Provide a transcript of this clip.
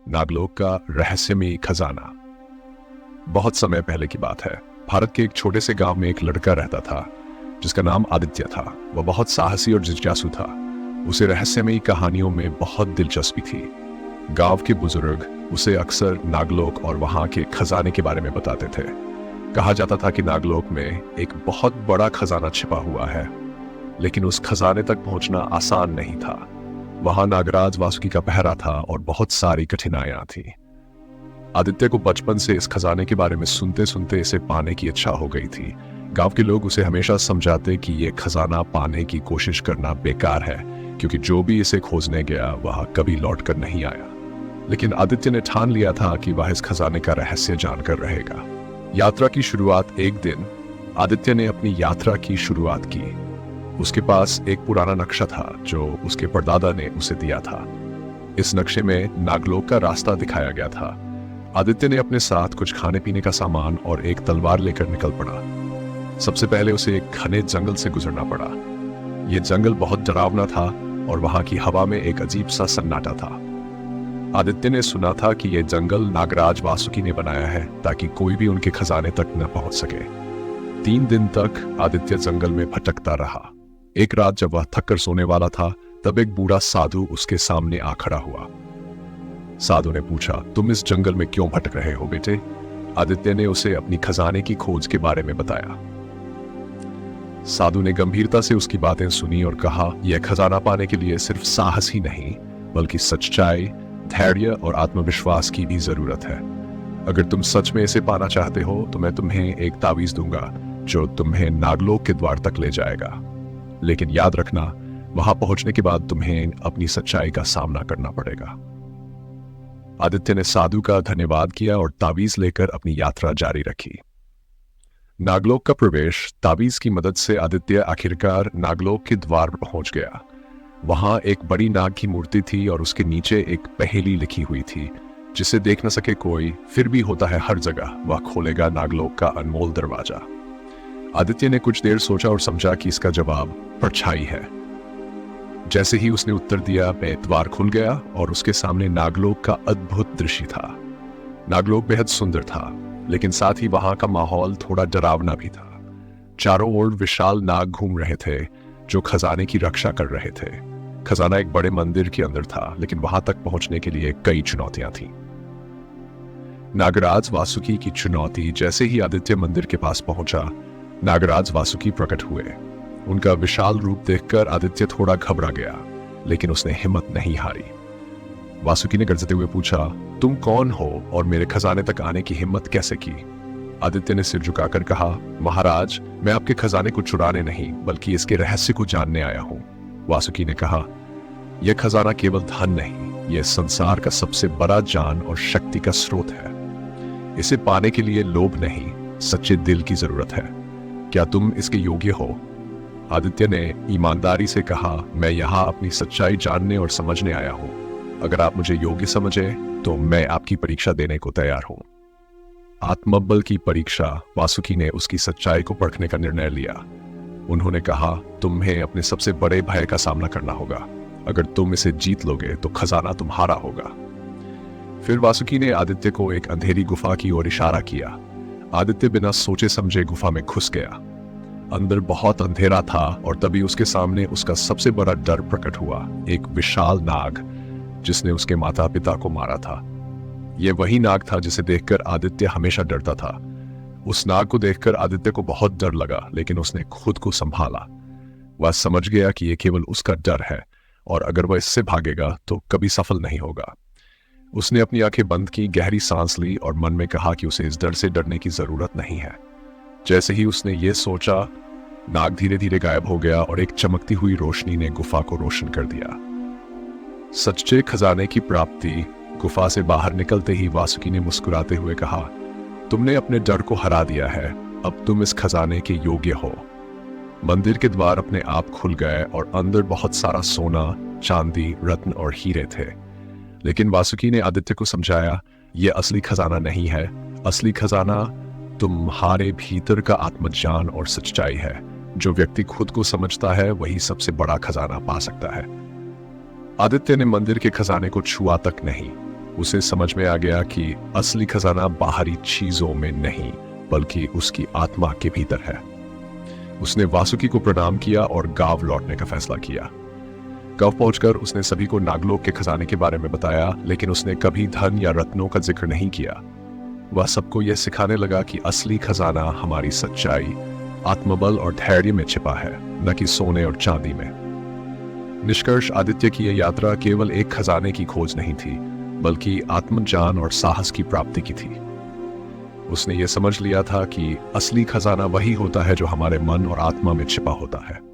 नागलोक का रहस्यमयी खजाना। बहुत समय पहले की बात है। भारत के एक छोटे से गांव में एक लड़का रहता था जिसका नाम आदित्य था। वह बहुत साहसी और जिज्ञासु था। उसे रहस्यमयी कहानियों में बहुत दिलचस्पी थी। गांव के बुजुर्ग उसे अक्सर नागलोक और वहां के खजाने के बारे में बताते थे। कहा जाता था कि नागलोक में एक बहुत बड़ा खजाना छिपा हुआ है, लेकिन उस खजाने तक पहुंचना आसान नहीं था। वहां नागराज वासुकी का पहरा था और बहुत सारी कठिनाइयां थी। आदित्य को बचपन से इस खजाने के बारे में सुनते सुनते इसे पाने की इच्छा हो गई थी। गांव के लोग उसे हमेशा समझाते कि यह खजाना पाने की कोशिश करना बेकार है, क्योंकि जो भी इसे खोजने गया वह कभी लौटकर नहीं आया। लेकिन आदित्य ने ठान लिया था कि वह इस खजाने का रहस्य जानकर रहेगा। यात्रा की शुरुआत एक दिन आदित्य ने अपनी यात्रा की शुरुआत की। उसके पास एक पुराना नक्शा था जो उसके परदादा ने उसे दिया था। इस नक्शे में नागलोक का रास्ता दिखाया गया था। आदित्य ने अपने साथ कुछ खाने पीने का सामान और एक तलवार लेकर निकल पड़ा। सबसे पहले उसे एक घने जंगल से गुजरना पड़ा। यह जंगल बहुत डरावना था और वहां की हवा में एक अजीब सा सन्नाटा था। आदित्य ने सुना था कि यह जंगल नागराज वासुकी ने बनाया है ताकि कोई भी उनके खजाने तक न पहुंच सके। 3 दिन तक आदित्य जंगल में भटकता रहा। एक रात जब वह थक कर सोने वाला था, तब एक बूढ़ा साधु उसके सामने आ खड़ा हुआ। साधु ने पूछा, तुम इस जंगल में क्यों भटक रहे हो बेटे? आदित्य ने उसे अपनी खजाने की खोज के बारे में बताया। साधु ने गंभीरता से उसकी बातें सुनी और कहा, यह खजाना पाने के लिए सिर्फ साहस ही नहीं, बल्कि सच्चाई, धैर्य और आत्मविश्वास की भी जरूरत है। अगर तुम सच में इसे पाना चाहते हो तो मैं तुम्हें एक तावीज दूंगा जो तुम्हें नागलोक के द्वार तक ले जाएगा। लेकिन याद रखना, वहां पहुंचने के बाद तुम्हें अपनी सच्चाई का सामना करना पड़ेगा। आदित्य ने साधु का धन्यवाद किया और तावीज लेकर अपनी यात्रा जारी रखी। नागलोक का प्रवेश। तावीज की मदद से आदित्य आखिरकार नागलोक के द्वार पर पहुंच गया। वहां एक बड़ी नाग की मूर्ति थी और उसके नीचे एक पहेली लिखी हुई थी, जिसे देख न सके कोई, फिर भी होता है हर जगह, वह खोलेगा नागलोक का अनमोल दरवाजा। आदित्य ने कुछ देर सोचा और समझा कि इसका जवाब परछाई है। जैसे ही उसने उत्तर दिया, द्वार खुल गया और उसके सामने नागलोक का अद्भुत दृश्य था। नागलोक बेहद सुंदर था, लेकिन साथ ही वहां का माहौल थोड़ा डरावना भी था। चारों ओर विशाल नाग घूम रहे थे जो खजाने की रक्षा कर रहे थे। खजाना एक बड़े मंदिर के अंदर था, लेकिन वहां तक पहुंचने के लिए कई चुनौतियां थीं। नागराज वासुकी की चुनौती। जैसे ही आदित्य मंदिर के पास पहुंचा, नागराज वासुकी प्रकट हुए। उनका विशाल रूप देखकर आदित्य थोड़ा घबरा गया, लेकिन उसने हिम्मत नहीं हारी। वासुकी ने गरजते हुए पूछा, तुम कौन हो और मेरे खजाने तक आने की हिम्मत कैसे की? आदित्य ने सिर झुकाकर कहा, महाराज, मैं आपके खजाने को चुराने नहीं, बल्कि इसके रहस्य को जानने आया हूं। वासुकी ने कहा, यह खजाना केवल धन नहीं, यह संसार का सबसे बड़ा ज्ञान और शक्ति का स्रोत है। इसे पाने के लिए लोभ नहीं, सच्चे दिल की जरूरत है। क्या तुम इसके योग्य हो? आदित्य ने ईमानदारी से कहा, मैं यहाँ अपनी सच्चाई जानने और समझने आया हूँ। अगर आप मुझे योग्य समझे तो मैं आपकी परीक्षा देने को तैयार हूँ। आत्मबल की परीक्षा। वासुकी ने उसकी सच्चाई को परखने का निर्णय लिया। उन्होंने कहा, तुम्हें अपने सबसे बड़े भय का सामना करना होगा। अगर तुम इसे जीत लोगे तो खजाना तुम्हारा होगा। फिर वासुकी ने आदित्य को एक अंधेरी गुफा की ओर इशारा किया। आदित्य बिना सोचे समझे गुफा में घुस गया। अंदर बहुत अंधेरा था और तभी उसके सामने उसका सबसे बड़ा डर प्रकट हुआ, एक विशाल नाग जिसने उसके माता पिता को मारा था। यह वही नाग था जिसे देखकर आदित्य हमेशा डरता था। उस नाग को देखकर आदित्य को बहुत डर लगा, लेकिन उसने खुद को संभाला। वह समझ गया कि यह केवल उसका डर है और अगर वह इससे भागेगा तो कभी सफल नहीं होगा। उसने अपनी आंखें बंद की, गहरी सांस ली और मन में कहा कि उसे इस डर से डरने की जरूरत नहीं है। जैसे ही उसने ये सोचा, नाग धीरे धीरे गायब हो गया और एक चमकती हुई रोशनी ने गुफा को रोशन कर दिया। सच्चे खजाने की प्राप्ति। गुफा से बाहर निकलते ही वासुकी ने मुस्कुराते हुए कहा, तुमने अपने डर को हरा दिया है, अब तुम इस खजाने के योग्य हो। मंदिर के द्वार अपने आप खुल गए और अंदर बहुत सारा सोना, चांदी, रत्न और हीरे थे। लेकिन वासुकी ने आदित्य को समझाया, यह असली खजाना नहीं है। असली खजाना तुम्हारे भीतर का आत्मज्ञान और सच्चाई है। जो व्यक्ति खुद को समझता है वही सबसे बड़ा खजाना पा सकता है। आदित्य ने मंदिर के खजाने को छुआ तक नहीं। उसे समझ में आ गया कि असली खजाना बाहरी चीजों में नहीं बल्कि उसकी आत्मा के भीतर है। उसने वासुकी को प्रणाम किया और गांव लौटने का फैसला किया। गांव पहुंचकर उसने सभी को नागलोक के खजाने के बारे में बताया, लेकिन उसने कभी धन या रत्नों का जिक्र नहीं किया। वह सबको यह सिखाने लगा कि असली खजाना हमारी सच्चाई, आत्मबल और धैर्य में छिपा है, न कि सोने और चांदी में। निष्कर्ष, आदित्य की यह यात्रा केवल एक खजाने की खोज नहीं थी, बल्कि आत्मज्ञान और साहस की प्राप्ति की थी। उसने ये समझ लिया था कि असली खजाना वही होता है जो हमारे मन और आत्मा में छिपा होता है।